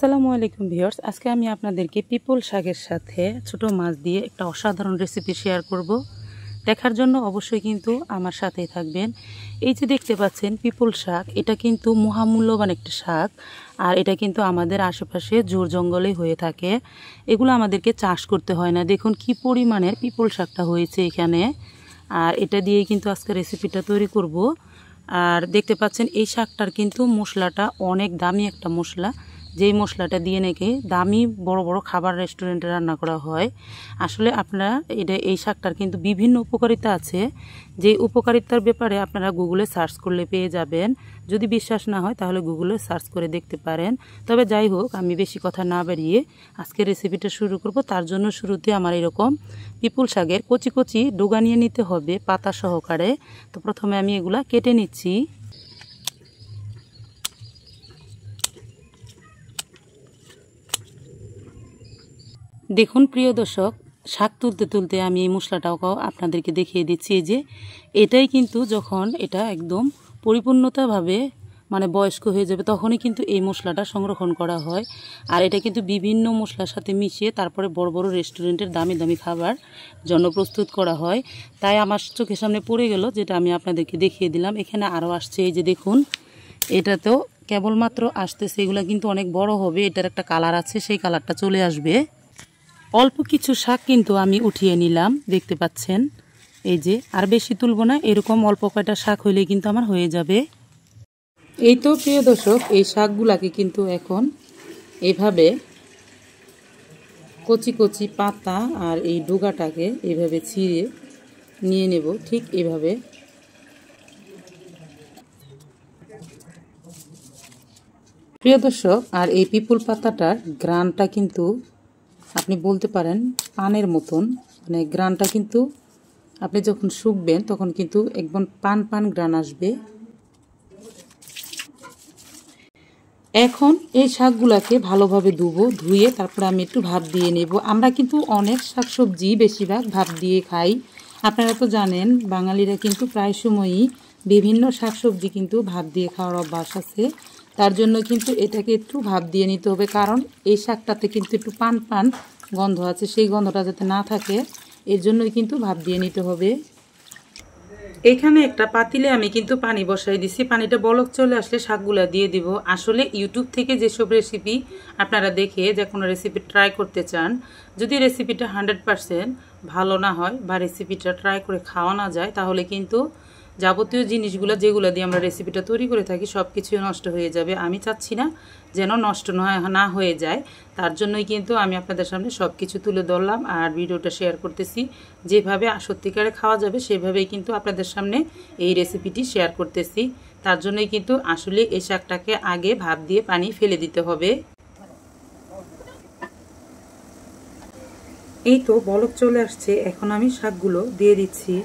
আসসালামু আলাইকুম ভিউয়ার্স, আজকে আমি আপনাদেরকে পিপল শাকের সাথে ছোট মাছ দিয়ে একটা অসাধারণ রেসিপি শেয়ার করব। দেখার জন্য অবশ্যই কিন্তু আমার সাথেই থাকবেন। এই যে দেখতে পাচ্ছেন পিপল শাক, এটা কিন্তু মহামূল্যবান একটা শাক, আর এটা কিন্তু আমাদের আশেপাশে জোর জঙ্গলেই হয়ে থাকে। এগুলো আমাদেরকে চাষ করতে হয় না। দেখুন কি পরিমাণের পিপল শাকটা হয়েছে এখানে, আর এটা দিয়েই কিন্তু আজকে রেসিপিটা তৈরি করব। আর দেখতে পাচ্ছেন এই শাকটার কিন্তু মশলাটা অনেক দামি একটা মশলা, যেই মশলাটা দিয়ে নাকি দামি বড় বড় খাবার রেস্টুরেন্টে রান্না করা হয়। আসলে আপনারা এই শাকটার কিন্তু বিভিন্ন উপকারিতা আছে, যেই উপকারিতার ব্যাপারে আপনারা গুগলে সার্চ করলে পেয়ে যাবেন। যদি বিশ্বাস না হয় তাহলে গুগলে সার্চ করে দেখতে পারেন। তবে যাই হোক, আমি বেশি কথা না বাড়িয়ে আজকে রেসিপিটা শুরু করব। তার জন্য শুরুতে আমার এরকম পিপল শাকের কচি কচি ডোগা নিয়ে নিতে হবে পাতা সহকারে। তো প্রথমে আমি এগুলা কেটে নিচ্ছি। দেখুন প্রিয় দর্শক, শাক তুলতে তুলতে আমি এই মশলাটাও আপনাদেরকে দেখিয়ে দিচ্ছি। এই যে এটাই কিন্তু যখন এটা একদম পরিপূর্ণতাভাবে বয়স্ক হয়ে যাবে, তখনই কিন্তু এই মশলাটা সংরক্ষণ করা হয়। আর এটা কিন্তু বিভিন্ন মশলার সাথে মিশিয়ে তারপরে বড় বড় রেস্টুরেন্টের দামি দামি খাবার জন্য প্রস্তুত করা হয়। তাই আমার চোখের সামনে পড়ে গেল, যেটা আমি আপনাদেরকে দেখিয়ে দিলাম। এখানে আরও আসছে, এই যে দেখুন, এটাতেও কেবলমাত্র আসতেছে। এগুলো কিন্তু অনেক বড় হবে, এটার একটা কালার আছে, সেই কালারটা চলে আসবে। অল্প কিছু শাক কিন্তু আমি উঠিয়ে নিলাম, দেখতে পাচ্ছেন। এই যে আর বেশি তুলবো না, এরকম অল্প কয়টা শাক হইলে কিন্তু আমার হয়ে যাবে। এই তো প্রিয় দর্শক, এই শাকগুলাকে কিন্তু এখন এইভাবে কচি কচি পাতা আর এই ডোগাটাকে এইভাবে ছিঁড়ে নিয়ে নেব, ঠিক এভাবে। প্রিয় দর্শক, আর এই পিপল পাতাটার গ্রানটা কিন্তু আপনি বলতে পারেন পানের মতন, গ্রানটা কিন্তু আপনি যখন শুকবেন তখন কিন্তু একদম পান পান গ্রান আসবে। এখন এই শাকগুলাকে ভালোভাবে ধুয়ে তারপরে আমি একটু ভাপ দিয়ে নেব। আমরা কিন্তু অনেক শাকসবজি বেশিরভাগ ভাপ দিয়ে খাই। আপনারা তো জানেন, বাঙালিরা কিন্তু প্রায় সময়ই বিভিন্ন শাকসবজি কিন্তু ভাপ দিয়ে খাওয়ার অভ্যাস আছে। তার জন্য কিন্তু এটাকে একটু ভাপ দিয়ে নিতে হবে, কারণ এই শাকটাতে কিন্তু একটু পান পান গন্ধ আছে, সেই গন্ধটা যাতে না থাকে এর জন্যই কিন্তু ভাপ দিয়ে নিতে হবে। এখানে একটা পাতিলে আমি কিন্তু পানি বসাই দিছি। পানিটা বলক চলে আসলে শাকগুলা দিয়ে দিব। আসলে ইউটিউব থেকে যেসব রেসিপি আপনারা দেখে যে কোনো রেসিপি ট্রাই করতে চান, যদি রেসিপিটা 100% ভালো না হয় বা রেসিপিটা ট্রাই করে খাওয়া না যায়, তাহলে কিন্তু যাবতীয় জিনিসগুলো যেগুলো দিয়ে আমরা রেসিপিটা তৈরি করে থাকি সব কিছুই নষ্ট হয়ে যাবে। আমি চাচ্ছি না যেন নষ্ট না হয়ে যায়, তার জন্যই কিন্তু আমি আপনাদের সামনে সব কিছু তুলে ধরলাম আর ভিডিওটা শেয়ার করতেছি। যেভাবে সত্যিকারে খাওয়া যাবে সেভাবেই কিন্তু আপনাদের সামনে এই রেসিপিটি শেয়ার করতেছি। তার জন্যই কিন্তু আসলে এই শাকটাকে আগে ভাপ দিয়ে পানি ফেলে দিতে হবে। এই তো বলক চলে আসছে, এখন আমি শাকগুলো দিয়ে দিচ্ছি।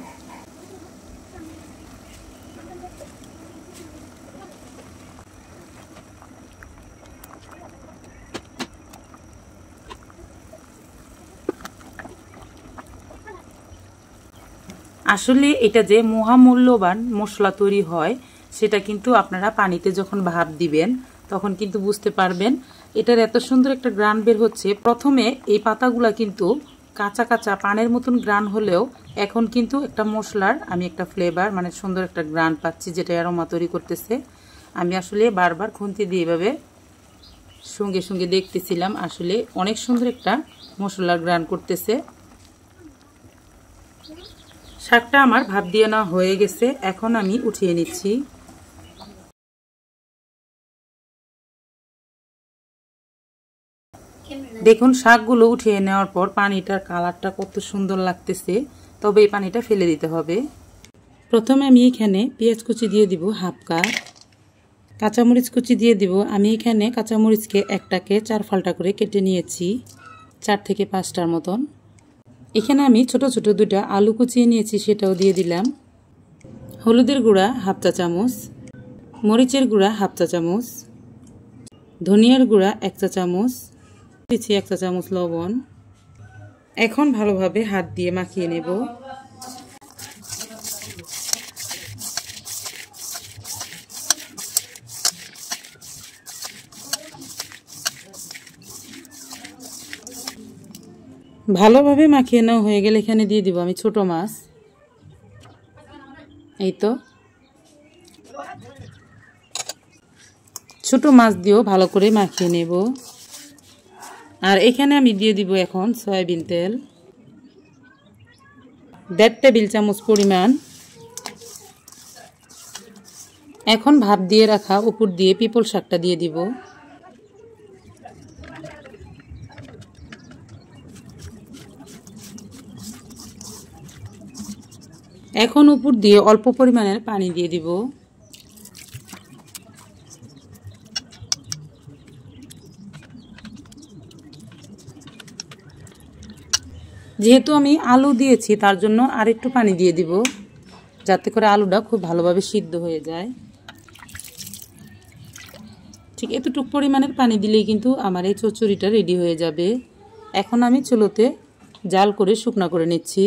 আসলে এটা যে মহামূল্যবান মশলা তৈরি হয়, সেটা কিন্তু আপনারা পানিতে যখন ভাপ দিবেন তখন কিন্তু বুঝতে পারবেন। এটার এত সুন্দর একটা গ্রান বের হচ্ছে। প্রথমে এই পাতাগুলা কিন্তু কাঁচা কাঁচা পানের মতন গ্রান হলেও এখন কিন্তু একটা মশলার আমি একটা ফ্লেভার সুন্দর একটা গ্রান পাচ্ছি, যেটা অ্যারোমা তৈরি করতেছে। আমি আসলে বারবার খুন্তি দিয়ে এভাবে সঙ্গে সঙ্গে দেখতেছিলাম, আসলে অনেক সুন্দর একটা মশলার গ্রান করতেছে। শাকটা আমার ভাপ দিয়ে নেওয়া হয়ে গেছে, এখন আমি উঠিয়ে নিচ্ছি। দেখুন শাকগুলো উঠিয়ে নেওয়ার পর পানিটার কালারটা কত সুন্দর লাগতেছে, তবে এই পানিটা ফেলে দিতে হবে। প্রথমে আমি এখানে পেঁয়াজ কুচি দিয়ে দিব হাফ কাপ, কাঁচামরিচ কুচি দিয়ে দিব। আমি এখানে কাঁচামরিচকে একটাকে 4 ফালটা করে কেটে নিয়েছি, 4 থেকে 5টার মতন। এখানে আমি ছোট ছোট 2টা আলু কুচিয়ে নিয়েছি, সেটাও দিয়ে দিলাম। হলুদের গুঁড়া হাফ চা চামচ, মরিচের গুঁড়া হাফ চা চামচ, ধনিয়ার গুঁড়া 1 চা চামচ, দিচ্ছি 1 চা চামচ লবণ। এখন ভালোভাবে হাত দিয়ে মাখিয়ে নেব। ভালোভাবে মাখিয়ে নেওয়া হয়ে গেলে এখানে দিয়ে দিব আমি ছোট মাছ। এই তো ছোট মাছ দিয়েও ভালো করে মাখিয়ে নেব। আর এখানে আমি দিয়ে দিব এখন সয়াবিন তেল 1.5 টেবিল চামচ পরিমাণ। এখন ভাপ দিয়ে রাখা উপর দিয়ে পিপল শাকটা দিয়ে দিব। এখন উপর দিয়ে অল্প পরিমাণের পানি দিয়ে দিব। যেহেতু আমি আলু দিয়েছি তার জন্য আরেকটু পানি দিয়ে দিব, যাতে করে আলুটা খুব ভালোভাবে সিদ্ধ হয়ে যায়। ঠিক এতটুকু পরিমাণের পানি দিলেই কিন্তু আমার এই চচ্চড়িটা রেডি হয়ে যাবে। এখন আমি চুলোতে জাল করে শুকনা করে নিচ্ছি।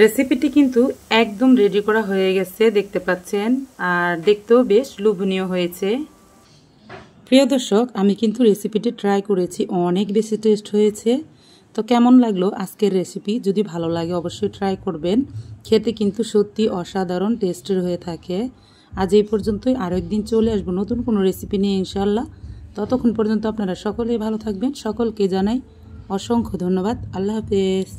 রেসিপিটি কিন্তু একদম রেডি করা হয়ে গেছে, দেখতে পাচ্ছেন, আর দেখতেও বেশ লোভনীয় হয়েছে। প্রিয় দর্শক, আমি কিন্তু রেসিপিটি ট্রাই করেছি, অনেক বেশি টেস্ট হয়েছে। তো কেমন লাগলো আজকের রেসিপি? যদি ভালো লাগে অবশ্যই ট্রাই করবেন। খেতে কিন্তু সত্যি অসাধারণ টেস্টের হয়ে থাকে। আজ এই পর্যন্তই, আরও একদিন চলে আসবো নতুন কোনো রেসিপি নিয়ে ইনশাআল্লাহ। ততক্ষণ পর্যন্ত আপনারা সকলেই ভালো থাকবেন। সকলকে জানাই অসংখ্য ধন্যবাদ। আল্লাহ হাফেজ।